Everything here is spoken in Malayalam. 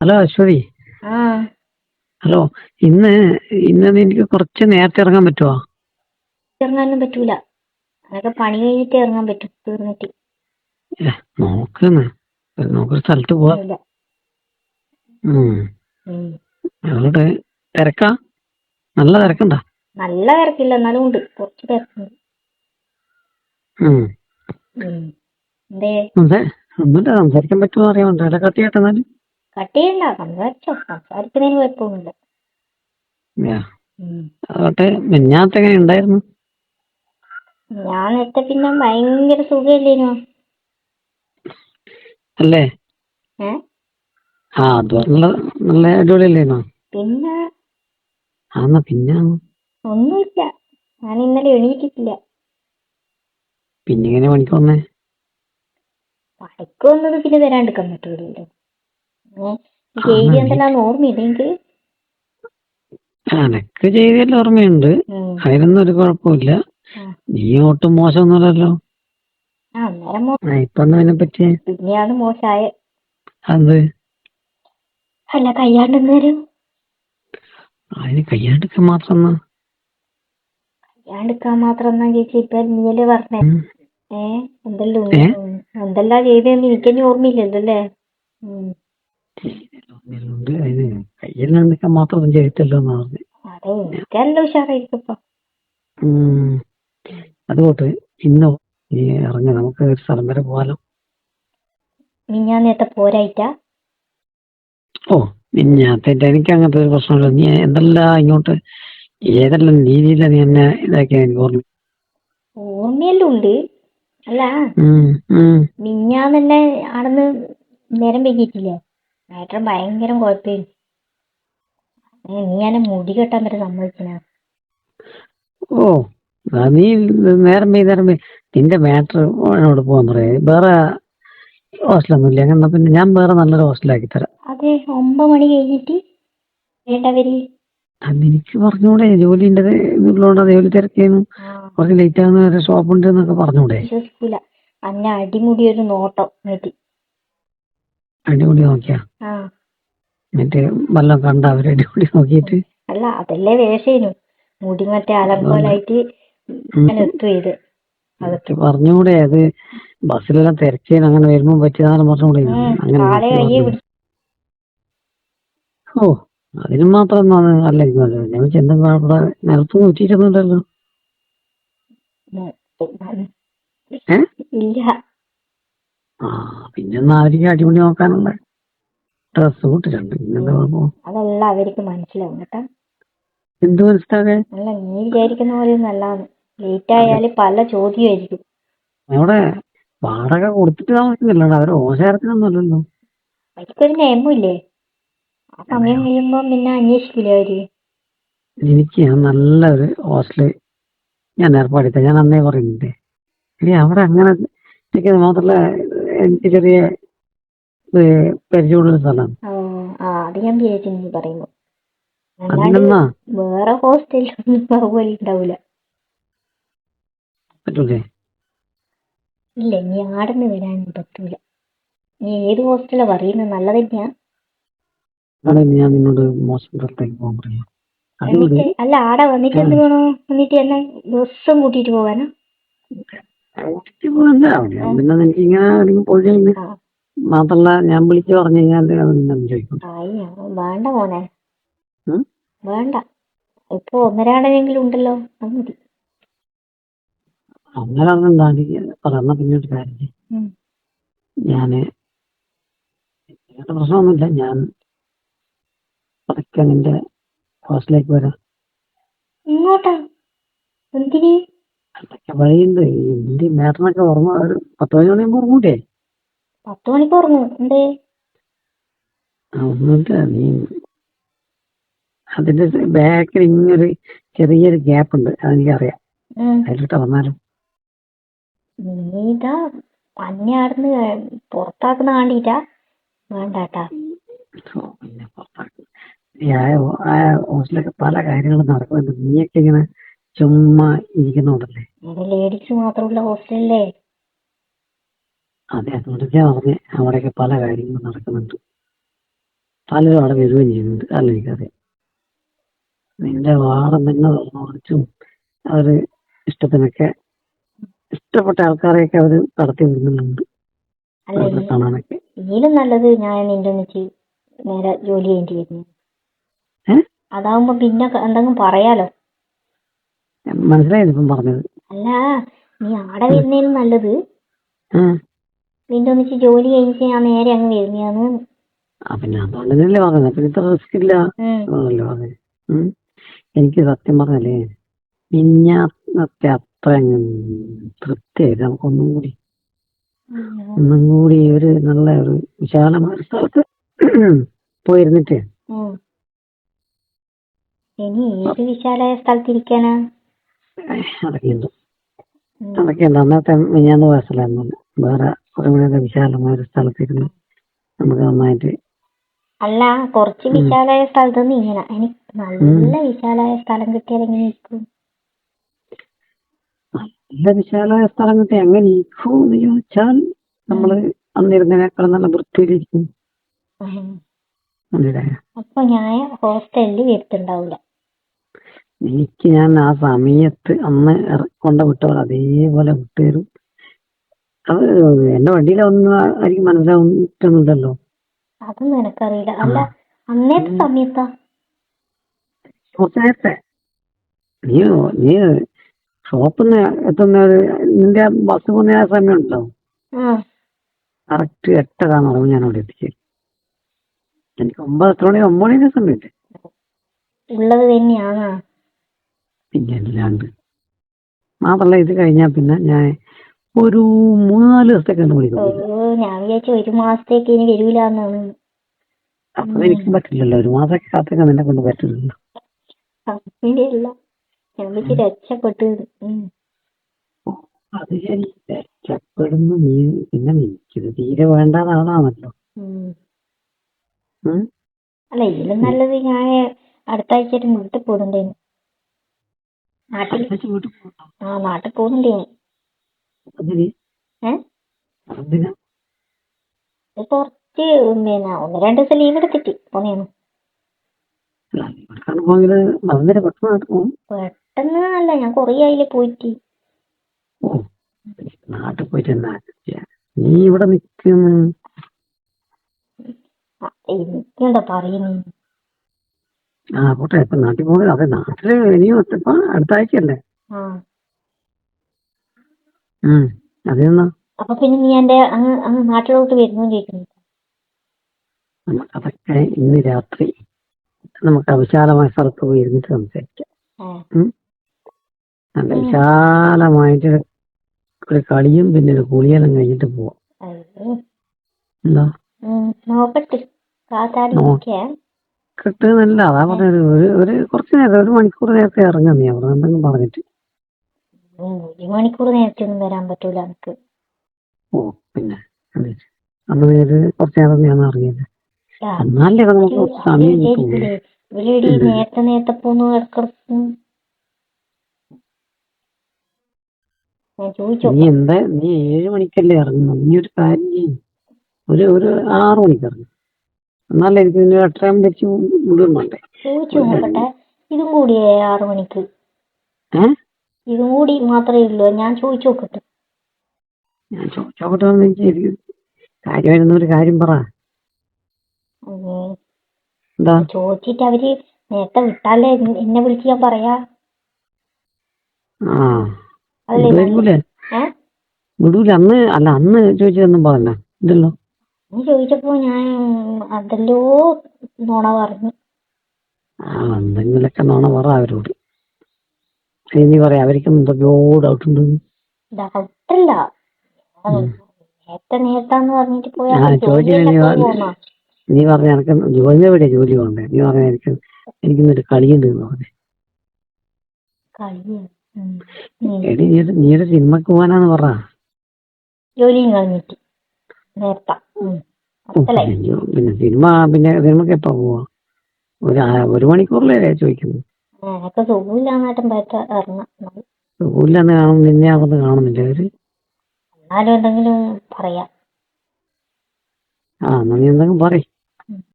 ഹലോ അശ്വതി. ആ ഹലോ. ഇന്ന് എനിക്ക് കുറച്ച് നേരത്തെ ഇറങ്ങാൻ പറ്റുമോ? ഇറങ്ങാനൊന്നും പറ്റൂല. അതൊക്കെ പണി കഴിഞ്ഞിട്ട് ഇറങ്ങാൻ പറ്റും, തീർന്നിട്ട്. നോക്കുന്നു, നമുക്കൊരു സ്ഥലത്ത് പോവാ. ഇല്ല. ഉം. ഞങ്ങളുടെ തിരക്കാ, നല്ല തിരക്കുണ്ടാ? നല്ല തിരക്കില്ല, എന്നാലും ഉണ്ട്, കുറച്ച് തിരക്കുണ്ട്. എന്തേ? ഒന്നുമില്ല, സംസാരിക്കാൻ പറ്റുമോ അറിയാമോ? അല്ല കത്തി കേട്ടെന്നാലും. കട്ട് ചെയ്യണ്ട, സംസാരിച്ചോ. സംസാരിക്കുന്നതിന് കുഴപ്പമൊന്നുമില്ല. അതോട്ടെ, മിഞ്ഞാത്ത എങ്ങനെ ഉണ്ടായിരുന്നു? ഞാൻ നേരത്തെ പിന്നെ ഭയങ്കര സുഖമില്ലേനോ? അല്ലേ? ഏ അത് നല്ല അടിപൊളിയല്ലേനോ? പിന്നെ പിന്നെ ഒന്നുമില്ല, ഞാൻ ഇന്നലെ എണീറ്റിട്ടില്ല. പിന്നെ ഇങ്ങനെ പണിക്ക് വന്നേ? പണിക്ക് വന്നത് പിന്നെ വരാണ്ടിരിക്കാൻ പറ്റൂലല്ലോ. ചെയ്തി എന്തെല്ലാം ഓർമ്മയില്ല എനിക്ക്. എനക്ക് ചെയ്തതെല്ലാം ഓർമ്മയുണ്ട്, അതിനൊന്നും ഒരു കുഴപ്പമില്ല. നീ ഒട്ടും മോശമൊന്നുമല്ലല്ലോ. ഇപ്പൊ അതിനെ പറ്റി പിന്നെയാണ് മോശമായ. അത് അല്ല, കയ്യാണ്ടെന്നേരം അതിന് കയ്യാണ്ടിക്കാൻ മാത്രം കയ്യാണ്ടിക്കാൻ മാത്രം എന്നാ ചേച്ചി ഇപ്പൊ നീയല്ലേ പറഞ്ഞേ? എന്തെല്ലാം ചെയ്തെന്ന് എനിക്കെന്നെ ഓർമ്മയില്ലല്ലേ? അതിന് കയ്യെല്ലാണ്ടിക്കാൻ മാത്രം ചെയ്തിട്ടല്ലോ എന്നാ പറഞ്ഞത്. അതെ, എനിക്കെല്ലാം ഉഷാറായിരിക്കും. അതുകൊണ്ട് ഇന്നോ നീ ഇറങ്ങി, നമുക്ക് ഒരു സ്ഥലം വരെ പോവാലോ. ഞാൻ നേരത്തെ പോരായിട്ടാ? മിഞ്ഞാത്തേറ്റ് എനിക്ക് അങ്ങനത്തെ ഒരു പ്രശ്നമില്ല. നീ എന്തെല്ലാം ഇങ്ങോട്ട് ഏതെല്ലാം രീതിയിലാ നീ എന്നെ ഇതാക്കിയ എനിക്ക് ഓർമ്മയെല്ലാം ഉണ്ട്. അല്ല, മിഞ്ഞാന്നെ ആടന്ന് നേരം വൈകിട്ടില്ലേ? ഏട്ടൻ ഭയങ്കര കുഴപ്പമായിരുന്നു. നീ എന്നെ മുടി കെട്ടാൻ വരെ സമ്മതിക്കണ? നീ നേരം നിന്റെ മാറ്റർ എന്നോട് പോകാൻ പറയേ. വേറെ ഹോസ്റ്റലൊന്നുമില്ല? എന്നാ പിന്നെ ഞാൻ വേറെ നല്ലൊരു ഹോസ്റ്റലാക്കി തരാം. അതെ, 9 മണി കഴിഞ്ഞിട്ട് വേണ്ടവര് എനിക്ക് പറഞ്ഞൂടെ? ജോലിന്റെ ഇതുള്ളതുകൊണ്ട് ജോലി തിരക്കേന്നു, കുറച്ച് ലേറ്റ് ആകുന്ന വരെ ഷോപ്പുണ്ട് എന്നൊക്കെ പറഞ്ഞൂടെ? വിശ്വസിക്കൂല. അന്ന അടിമുടി ഒരു നോട്ടം എന്നിട്ട് അടിപൊളി നോക്കിയാ? എന്നിട്ട് വല്ലതും കണ്ട അവര് അടിപൊളി നോക്കിയിട്ട്? അല്ല, അതല്ലേ വേഷേനു. മുടി മറ്റേ അലങ്കോലായിട്ട് എത്തുയത്. അതൊക്കെ പറഞ്ഞൂടെ? അത് ബസ്സിലെല്ലാം തിരക്കേന്, അങ്ങനെ വരുമ്പോ പറ്റിയതാണ് പറഞ്ഞൂടെ? അതിന് മാത്രം അല്ലെങ്കിൽ ഞാൻ ചെന്തെങ്കിലും അവിടെ നിലത്ത് നോക്കിയിരുന്നുണ്ടല്ലോ. ഇല്ല. പിന്നെ ആയിരിക്കും അടിപൊളി നോക്കാനുള്ള ഡ്രസ് കൂട്ടിട്ടുണ്ട്. അതല്ല, അവർക്ക് മനസ്സിലാവും കേട്ടാ. എന്ത് മനസ്സിലാകെ? അല്ല, നീ വിചാരിക്കുന്ന പോലെ നല്ലതാണ്. ലേറ്റ് ആയാല് പല ചോദ്യമായിരിക്കും. അവിടെ വാടക കൊടുത്തിട്ട് താമസിക്കുന്നില്ല, അവര് ഓശാരത്തിനൊന്നുമല്ലല്ലോ. അവർക്കൊരു നിയമമില്ലേ? ആ സമയം കഴിയുമ്പോ പിന്നെ അന്വേഷിക്കില്ലേ അവര്? എനിക്ക് നല്ലൊരു ഹോസ്റ്റല് ഞാൻ ഏർപ്പാടിത്ത, ഞാൻ അന്നേ പറയുന്നുണ്ട്. ഇനി അവിടെ അങ്ങനെ എനിക്ക് മാത്രല്ല, എനിക്ക് ചെറിയ പരിചയമുള്ളൊരു സ്ഥലമാണ്. അത് ഞാൻ വിചാരിച്ചു നീ പറയുമ്പോ. വേറെ ഹോസ്റ്റലൊന്നും പോലെ ഉണ്ടാവൂല. പറ്റൂലേ? ഇല്ല, നീ ആടന്ന് വരാനൊന്നും പറ്റൂല. നീ ഏത് ഹോസ്റ്റലാ പറയുന്നത്? നല്ലത് തന്നെയാ? ഞാൻ നിന്നോട് മോശം സ്ഥലത്തേക്ക് പോകാൻ പറയാം. അല്ല, ആടെ വന്നിട്ട് എന്ത് വേണോ? വന്നിട്ട് എന്നെ ദിവസം കൂട്ടിട്ട് പോകാനാ? പിന്നെ എനിക്ക് ഇങ്ങനെ പൊഴി മാത്രല്ല, ഞാൻ വിളിച്ചു പറഞ്ഞു കഴിഞ്ഞാൽ ചോദിക്കും. വേണ്ട മോനെ, വേണ്ട. ഇപ്പൊ ഒന്നരാടെങ്കിലും ഉണ്ടല്ലോ, അത് മതി. അങ്ങനെ പറയുന്ന പിന്നൊരു കാര്യം, ഞാന് പ്രശ്നമൊന്നുമില്ല, ഞാൻ പതുക്കെ നിന്റെ ഹോസ്റ്റലിലേക്ക് വരാം. ഇങ്ങോട്ടാ? എന്തിന്? അതൊക്കെ വഴിയുണ്ട്. നിന്റെ മേട്ടനൊക്കെ ഓർമ്മ ഒരു 10 മണി കഴിയുമ്പോ ഉറങ്ങൂലേ? 10 മണിക്ക് ഉറങ്ങും. എന്തേ? ഒന്നുമില്ല, നീ അതിന്റെ ബാക്കിൽ ഇങ്ങനൊരു ചെറിയൊരു ഗ്യാപ്പ് ഉണ്ട്, അതെനിക്കറിയാം. അതിലിട്ട് വന്നാലും നീതാ അന്യാടുന്ന് പുറത്താക്കുന്ന കാണ്ടിട്ടാ? വേണ്ടാട്ടാ. പിന്നെ പുറത്താക്കും. ആ ഹോസ്റ്റലൊക്കെ പല കാര്യങ്ങളും നടക്കുന്നുണ്ട്. നീയൊക്കെ ഇങ്ങനെ ചുമ്മാ ഇരിക്കുന്നുണ്ടല്ലേ? ലേഡീസ് മാത്രമുള്ള ഹോസ്റ്റലല്ലേ? അതെ, അതുകൊണ്ടൊക്കെയാ പറഞ്ഞേ, അവിടെയൊക്കെ പല കാര്യങ്ങളും നടക്കുന്നുണ്ട്. പലരും അവിടെ വരികയും ചെയ്യുന്നുണ്ട്. അല്ല എനിക്കറിയാം നിന്റെ വാടം തന്നെ കുറച്ചും അവര് ഇഷ്ടത്തിനൊക്കെ ഇഷ്ടപ്പെട്ട ആൾക്കാരെയൊക്കെ അവര് കടത്തി വിടുന്നുണ്ട് അല്ല വെറുതെ കാണാനൊക്കെ. ഇതിലും നല്ലത് ഞാൻ നിന്റെ ഒന്നിച്ച് നേരെ ജോലി ചെയ്യേണ്ടി വരുന്നു. ഏഹ് അതാവുമ്പോ പിന്നെ എന്തെങ്കിലും പറയാലോ. മനസ്സിലായത് ഇപ്പം പറഞ്ഞത്. അല്ല നീ ആടെ വരുന്നതിനും നല്ലത് ആ നിന്റെ ഒന്നിച്ച് ജോലി കഴിഞ്ഞിട്ട് ഞാൻ നേരെ അങ്ങ് വരുന്നതാണ്. പിന്നെ അതുകൊണ്ട് തന്നെയല്ലേ പറഞ്ഞത്. പിന്നെ ഇത്ര റിസ്ക് ഇല്ല എന്നല്ലേ പറഞ്ഞത്. എനിക്ക് സത്യം പറഞ്ഞല്ലേ മിഞ്ഞാന്നത്തെ അത്ര അങ്ങ് തൃപ്തിയായില്ല. ഒന്നും കൂടി ഒരു നല്ല ഒരു വിശാലമായ സ്ഥലത്ത് പോയിരുന്നിട്ട് ഇനി ഏത് വിശാലായ സ്ഥലത്തിരിക്കാനാ? അതൊക്കെയുണ്ട് അന്നത്തെ മിഞ്ഞാന്ന് പോയ സ്ഥലമായിരുന്നു. വേറെ കുറെ കൂടെ വിശാലമായ ഒരു സ്ഥലത്തിരുന്ന് നമുക്ക് നന്നായിട്ട്. അല്ല കുറച്ച് വിശാലായ സ്ഥലത്തൊന്നും ഇങ്ങനെ എനിക്ക് നല്ല വിശാലായ സ്ഥലം കിട്ടിയാൽ എങ്ങനെ ഇരിക്കും? നല്ല വിശാലമായ സ്ഥലം കിട്ടി എങ്ങനെ ഇരിക്കും എന്ന് ചോദിച്ചാൽ നമ്മള് അന്നിരുന്നതിനേക്കാൾ നല്ല വൃത്തിയിലിരിക്കും. അപ്പൊ ഞാൻ ഹോസ്റ്റലിൽ വരുത്തുണ്ടാവില്ല. എനിക്ക് ഞാൻ ആ സമയത്ത് അന്ന് കൊണ്ട് വിട്ടവർ അതേപോലെ വിട്ടുതരും. അത് എന്റെ വണ്ടിയിലൊന്നും ആയിരിക്കും മനസ്സിലാവുന്നില്ലല്ലോ. അതൊന്നും എനക്കറിയില്ല. അല്ല അന്നേത്തെ സമയത്താ കുറച്ച് നേരത്തെ നീ നീ ഷോപ്പിന്ന് എത്തുന്ന നിന്റെ ബസ് പോകുന്ന ആ സമയം ഉണ്ടല്ലോ കറക്റ്റ് 8:00 ഞാൻ അവിടെ എത്തിച്ചേരും. എനിക്ക് 9 സമയത്ത് ഉള്ളത് തന്നെയാണോ? പിന്നെ അല്ലാണ്ട് മാത്രല്ല ഇത് കഴിഞ്ഞാൽ പിന്നെ ഞാൻ ഒരു 3-4 ദിവസത്തേക്ക് എന്നെ വിളിക്കും. ഞാൻ വിചാരിച്ചു 1 മാസത്തേക്ക് ഇനി വരൂലെന്നാണ്. അപ്പൊ എനിക്കും പറ്റില്ലല്ലോ. 1 മാസമൊക്കെ കാത്തേക്കാൻ നിന്നെ കൊണ്ട് പറ്റില്ലല്ലോ. അങ്ങനെയല്ല ഞാൻ വിളിച്ച് രക്ഷപ്പെട്ടു. അത് ശരി രക്ഷപ്പെടുന്നു നീ. പിന്നെ എനിക്കിത് തീരെ വേണ്ടാത്ത ആളാണല്ലോ. അല്ല ഇതിലും നല്ലത് ഞാൻ അടുത്ത ആഴ്ചയായിട്ട് വീട്ടിൽ പോകുന്നുണ്ടേന്. നാട്ടിൽ പോകുന്നുണ്ടേന്. കുറച്ച് 1-2 ദിവസം ലീവ് എടുത്തിട്ട് പോന്നേന്ന്. പെട്ടെന്ന് അല്ല ഞാൻ കൊറേ ആയില്ലേ പോയിട്ട്. നാട്ടിൽ പോയിട്ട് എന്താ നീ ഇവിടെ നിൽക്കുന്നു? എനിക്കെന്താ പറയുന്നു? പോട്ടെ. ഇപ്പൊ നാട്ടിൽ പോകുന്നത് അതെ. നാട്ടില് ഇനിയും ഇപ്പൊ അടുത്ത ആഴ്ചയല്ലേ? അതെന്നാ അപ്പൊ പിന്നെ നീ എന്റെ അങ്ങ് നാട്ടിലോട്ട് വരുന്നു ചോദിക്കുന്നു. അതൊക്കെ ഇന്ന് രാത്രി നമുക്ക് വിശാലമായ സ്ഥലത്ത് പോയി ഇരുന്നിട്ട് സംസാരിക്കാം. നല്ല വിശാലമായിട്ട് ഒരു കളിയും പിന്നെ ഒരു കുളിയെല്ലാം കഴിഞ്ഞിട്ട് പോവാം. എന്താ കിട്ടുന്നില്ല. അതാ പറഞ്ഞത്. ഒരു കുറച്ച് നേരം 1 മണിക്കൂർ നേരത്തെ ഇറങ്ങാം. നീ അവിടെ എന്തെങ്കിലും പറഞ്ഞിട്ട്. 1 മണിക്കൂർ നേരത്തെ ഒന്നും വരാൻ പറ്റൂല എനിക്ക്. പിന്നെ അന്ന് നേര് കുറച്ച് നേരം ഞാൻ അറിയില്ല. എന്നാലേ നമുക്ക് സമയം കിട്ടൂലേ. നേരത്തെ പോന്നു ഇടക്കിടക്കും. നീ 7 മണിക്കല്ലേ ഇറങ്ങുന്നത്? നീ ഒരു കാര്യം ചെയ്യും. ഒരു 6 മണിക്ക് ഇറങ്ങും. എന്നാലേ എനിക്ക് 8:30 തിരിച്ച് വിടുന്നുണ്ടേ. ചോദിച്ചു നോക്കട്ടെ. ഇതും കൂടി 6 മണിക്ക്. ഇതും കൂടി മാത്രമേ ഉള്ളൂ. ഞാൻ ചോദിച്ചു നോക്കട്ടെ. ഞാൻ ചോദിച്ചോക്കട്ടെ. കാര്യമായിരുന്നൊരു കാര്യം പറ. എന്താ ചോദിച്ചിട്ട് അവര് നേരത്തെ വിട്ടാലേ എന്നെ വിളിച്ച് ഞാൻ പറയാ. വിടൂല. അന്ന് ചോദിച്ചതൊന്നും പറഞ്ഞ ഇതല്ലോ. നീ ചോദിച്ചപ്പോ ഞാൻ അതെല്ലോ നോണ പറഞ്ഞു. എന്തെങ്കിലൊക്കെ നോണ പറ അവരോട്. നീ പറയാ അവർക്ക് എന്തൊക്കെയോ ഡൗട്ട് ഉണ്ട്. ഡൗട്ടല്ല, നേരത്താന്ന് പറഞ്ഞിട്ട് പോയാ നീ പറഞ്ഞ എനക്ക് ജോലി എവിടെ ജോലി വേണ്ടേ? നീ പറഞ്ഞ എനിക്കൊന്നൊരു കളിയുണ്ട് എന്ന് പറഞ്ഞു. എടി നീയുടെ സിനിമക്ക് പോകാനാന്ന് പറ. ജോലിയും കഴിഞ്ഞിട്ട് പിന്നെ സിനിമക്ക് എപ്പ പോവാ? 1 മണിക്കൂറിലേ ചോദിക്കുന്നു. എനക്ക് സുഖമില്ലാന്ന് കാണും. നിന്നെ അതൊന്ന് കാണുന്നില്ല അവര്. എന്നാലും എന്തെങ്കിലും പറയാം. എന്നാ നീ എന്തെങ്കിലും പറയും.